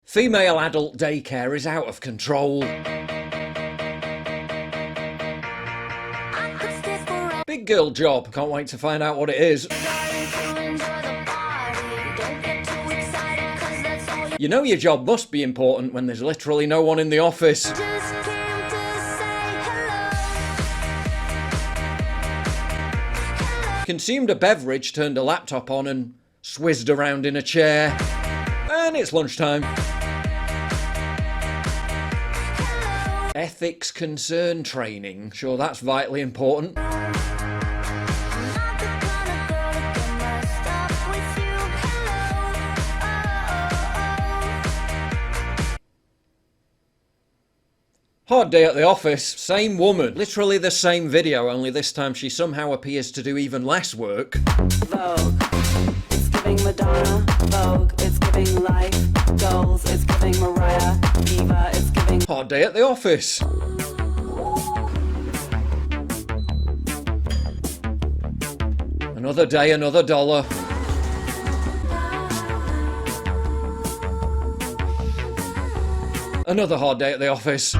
Female adult daycare is out of control. Big girl job. Can't wait to find out what it is. You know your job must be important when there's literally no one in the office. Consumed a beverage, turned a laptop on and swizzed around in a chair. And it's lunchtime. Ethics concern training. Sure, that's vitally important. Hard day at the office, same woman. Literally the same video, only this time she somehow appears to do even less work. Vogue, it's giving Madonna. Vogue, it's giving life. Goals, it's giving Mariah. Diva, it's giving... Hard day at the office. Another day, another dollar. Another hard day at the office.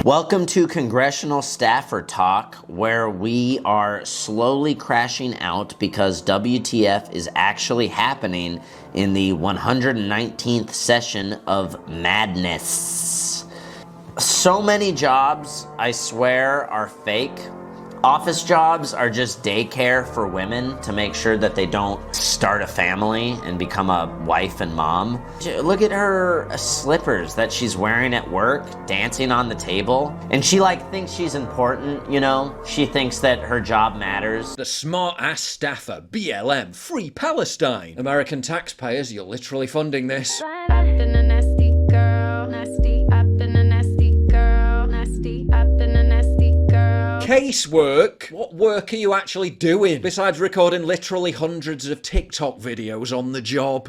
Welcome to Congressional Staffer Talk, where we are slowly crashing out because WTF is actually happening in the 119th session of madness. So many jobs, I swear, are fake. Office jobs are just daycare for women to make sure that they don't start a family and become a wife and mom. Look at her slippers that she's wearing at work, dancing on the table. And she thinks she's important, you know? She thinks that her job matters. The smart-ass staffer, BLM, Free Palestine. American taxpayers, you're literally funding this. Casework? What work are you actually doing, besides recording literally hundreds of TikTok videos on the job?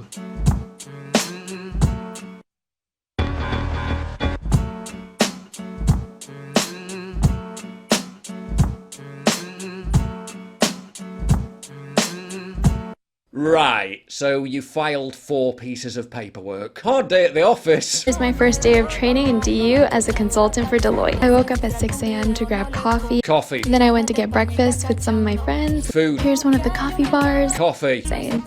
Right, so you filed 4 pieces of paperwork. Hard day at the office. It's my first day of training in DU as a consultant for Deloitte. I woke up at 6 a.m. to grab coffee. Coffee. Then I went to get breakfast with some of my friends. Food. Here's one of the coffee bars. Coffee. Same.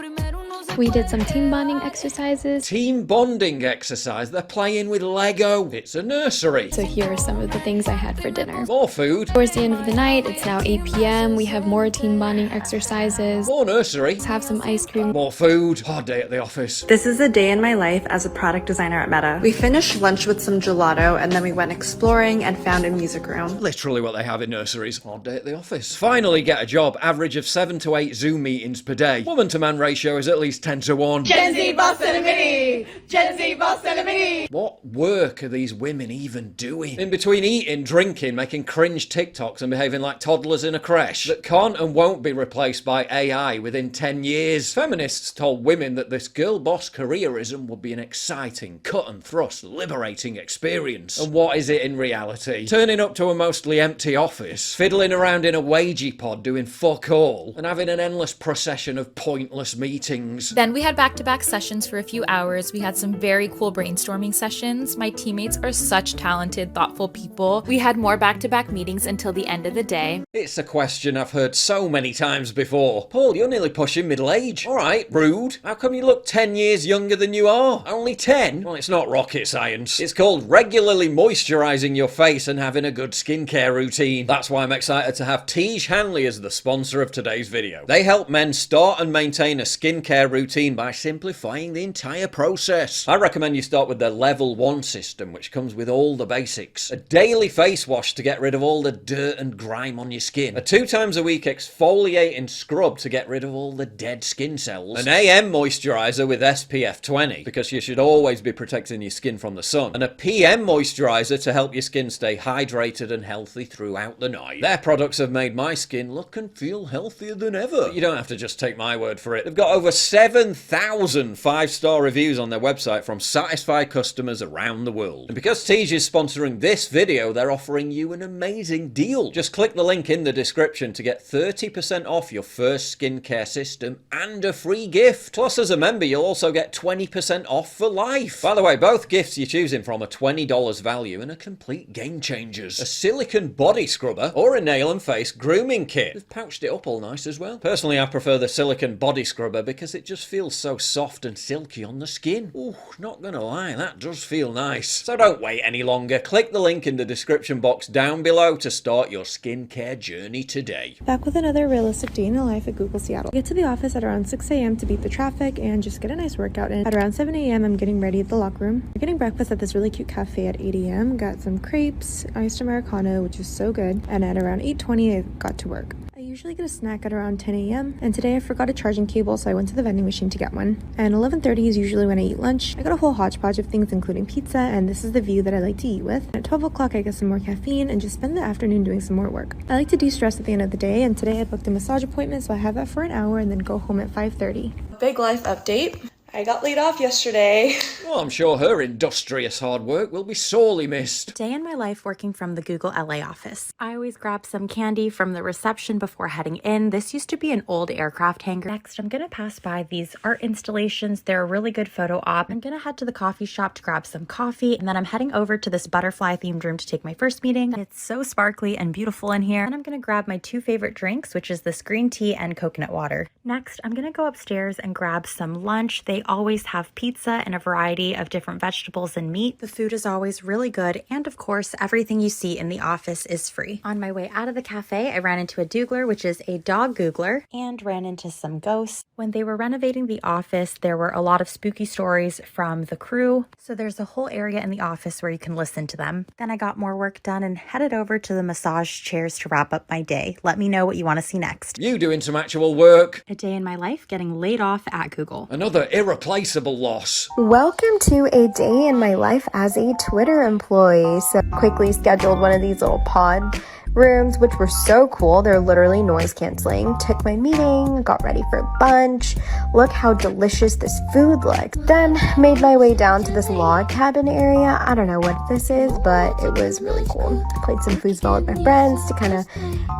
We did some team bonding exercises. Team bonding exercise? They're playing with Lego. It's a nursery. So here are some of the things I had for dinner. More food. Towards the end of the night, it's now 8 p.m. We have more team bonding exercises. More nursery. Let's have some ice cream. More food. Hard day at the office. This is a day in my life as a product designer at Meta. We finished lunch with some gelato and then we went exploring and found a music room. Literally what they have in nurseries. Hard day at the office. Finally get a job. Average of 7 to 8 Zoom meetings per day. Woman to man ratio is at least 10 to 1. Gen Z boss in a mini! Gen Z boss in a mini! What work are these women even doing? In between eating, drinking, making cringe TikToks and behaving like toddlers in a creche that can't and won't be replaced by AI within 10 years. Feminists told women that this girl boss careerism would be an exciting, cut and thrust, liberating experience. And what is it in reality? Turning up to a mostly empty office, fiddling around in a wagey pod doing fuck all, and having an endless procession of pointless meetings. Then we had back-to-back sessions for a few hours. We had some very cool brainstorming sessions. My teammates are such talented, thoughtful people. We had more back-to-back meetings until the end of the day. It's a question I've heard so many times before. Paul, you're nearly pushing middle age. Alright, rude. How come you look 10 years younger than you are? Only 10? Well, it's not rocket science. It's called regularly moisturising your face and having a good skincare routine. That's why I'm excited to have Tiege Hanley as the sponsor of today's video. They help men start and maintain a skincare routine by simplifying the entire process. I recommend you start with their Level 1 system, which comes with all the basics. A daily face wash to get rid of all the dirt and grime on your skin. A 2 times a week exfoliating scrub to get rid of all the dead skin cells. An AM moisturiser with SPF 20, because you should always be protecting your skin from the sun. And a PM moisturiser to help your skin stay hydrated and healthy throughout the night. Their products have made my skin look and feel healthier than ever. But you don't have to just take my word for it. They've got over 7 7,000 5-star reviews on their website from satisfied customers around the world. And because Tiege is sponsoring this video, they're offering you an amazing deal. Just click the link in the description to get 30% off your first skincare system and a free gift. Plus, as a member, you'll also get 20% off for life. By the way, both gifts you're choosing from are $20 value and are complete game changers. A silicone body scrubber or a nail and face grooming kit. They've pouched it up all nice as well. Personally, I prefer the silicone body scrubber because it just feels so soft and silky on the skin. Ooh, not gonna lie, that does feel nice. So don't wait any longer. Click the link in the description box down below to start your skincare journey today. Back with another realistic day in the life at Google Seattle. I get to the office at around 6 a.m. to beat the traffic and just get a nice workout in. At around 7 a.m. I'm getting ready at the locker room. We're getting breakfast at this really cute cafe at 8 a.m. Got some crepes, iced Americano, which is so good. And at around 8:20 I got to work. I usually get a snack at around 10 a.m. and today I forgot a charging cable, so I went to the vending machine to get one. And 11:30 is usually when I eat lunch. I got a whole hodgepodge of things including pizza, and this is the view that I like to eat with. And at 12 o'clock I get some more caffeine and just spend the afternoon doing some more work. I like to de-stress at the end of the day, and today I booked a massage appointment, so I have that for an hour and then go home at 5:30. Big life update. I got laid off yesterday. Well, I'm sure her industrious hard work will be sorely missed. Day in my life working from the Google LA office. I always grab some candy from the reception before heading in. This used to be an old aircraft hangar. Next, I'm gonna pass by these art installations. They're a really good photo op. I'm gonna head to the coffee shop to grab some coffee, and then I'm heading over to this butterfly themed room to take my first meeting. It's so sparkly and beautiful in here. And I'm gonna grab my two favorite drinks, which is this green tea and coconut water. Next, I'm gonna go upstairs and grab some lunch. They always have pizza and a variety of different vegetables and meat. The food is always really good, and of course, everything you see in the office is free. On my way out of the cafe, I ran into a doogler, which is a dog googler, and ran into some ghosts. When they were renovating the office, there were a lot of spooky stories from the crew, so there's a whole area in the office where you can listen to them. Then I got more work done and headed over to the massage chairs to wrap up my day. Let me know what you want to see next. You doing some actual work. A day in my life getting laid off at Google. Another irreplaceable loss. Welcome to a day in my life as a Twitter employee. So quickly scheduled one of these little pod rooms, which were so cool. They're literally noise canceling. Took my meeting, got ready for lunch. Look how delicious this food looks. Then made my way down to this log cabin area. I don't know what this is, but it was really cool. Played some foosball with my friends to kind of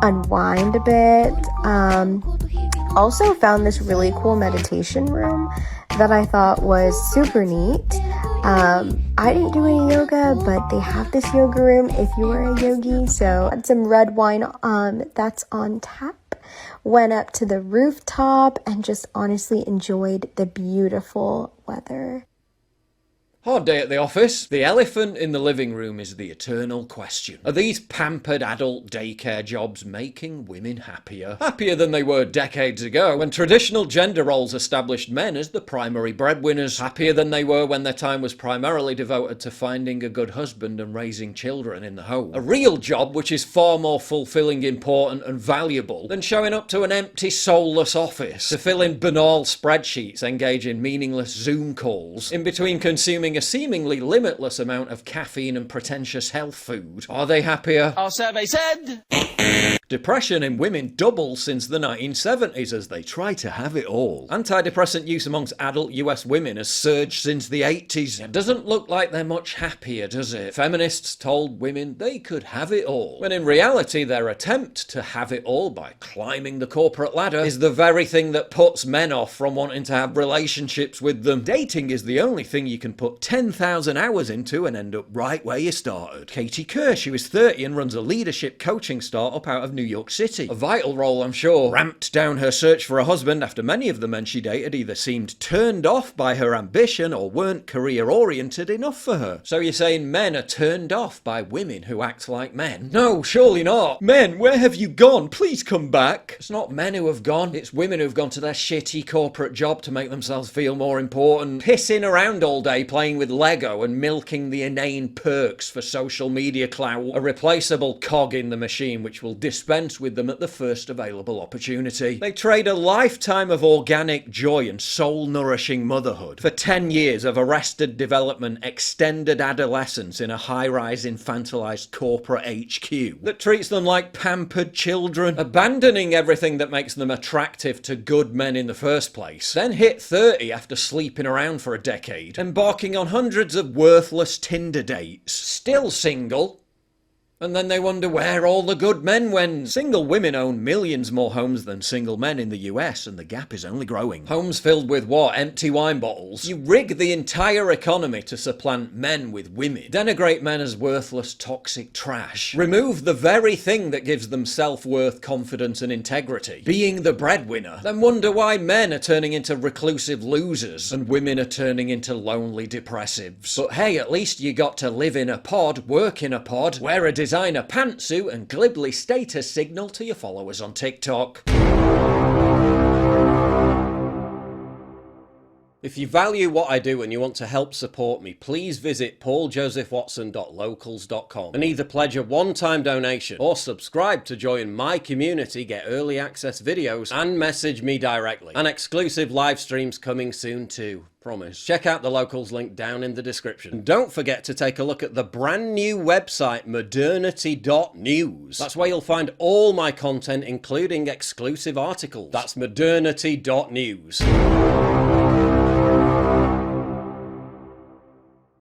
unwind a bit. Also found this really cool meditation room that I thought was super neat. I didn't do any yoga, but they have this yoga room if you are a yogi. So had some red wine that's on tap. Went up to the rooftop and just honestly enjoyed the beautiful weather. Hard day at the office. The elephant in the living room is the eternal question. Are these pampered adult daycare jobs making women happier? Happier than they were decades ago, when traditional gender roles established men as the primary breadwinners. Happier than they were when their time was primarily devoted to finding a good husband and raising children in the home. A real job which is far more fulfilling, important and valuable than showing up to an empty, soulless office to fill in banal spreadsheets, engage in meaningless Zoom calls, in between consuming a seemingly limitless amount of caffeine and pretentious health food. Are they happier? Our survey said... Depression in women doubled since the 1970s as they try to have it all. Antidepressant use amongst adult US women has surged since the 80s. It doesn't look like they're much happier, does it? Feminists told women they could have it all, when in reality their attempt to have it all by climbing the corporate ladder is the very thing that puts men off from wanting to have relationships with them. Dating is the only thing you can put 10,000 hours into and end up right where you started. Katie Kerr, she was 30 and runs a leadership coaching startup out of New York City. A vital role, I'm sure. Ramped down her search for a husband after many of the men she dated either seemed turned off by her ambition or weren't career-oriented enough for her. So you're saying men are turned off by women who act like men? No, surely not. Men, where have you gone? Please come back. It's not men who have gone. It's women who've gone to their shitty corporate job to make themselves feel more important. Pissing around all day playing with Lego and milking the inane perks for social media clout. A replaceable cog in the machine which will displace dispense with them at the first available opportunity. They trade a lifetime of organic joy and soul-nourishing motherhood for 10 years of arrested development, extended adolescence in a high-rise infantilized corporate HQ that treats them like pampered children, abandoning everything that makes them attractive to good men in the first place, then hit 30 after sleeping around for a decade, embarking on hundreds of worthless Tinder dates, still single, and then they wonder where all the good men went. Single women own millions more homes than single men in the US, and the gap is only growing. Homes filled with what? Empty wine bottles? You rig the entire economy to supplant men with women. Denigrate men as worthless, toxic trash. Remove the very thing that gives them self-worth, confidence, and integrity. Being the breadwinner. Then wonder why men are turning into reclusive losers, and women are turning into lonely depressives. But hey, at least you got to live in a pod, work in a pod, wear a designer pantsuit and glibly status signal to your followers on TikTok. If you value what I do and you want to help support me, please visit pauljosephwatson.locals.com and either pledge a one-time donation or subscribe to join my community, get early access videos, and message me directly. And exclusive live streams coming soon too. Promise. Check out the Locals link down in the description. And don't forget to take a look at the brand new website, modernity.news. That's where you'll find all my content, including exclusive articles. That's modernity.news.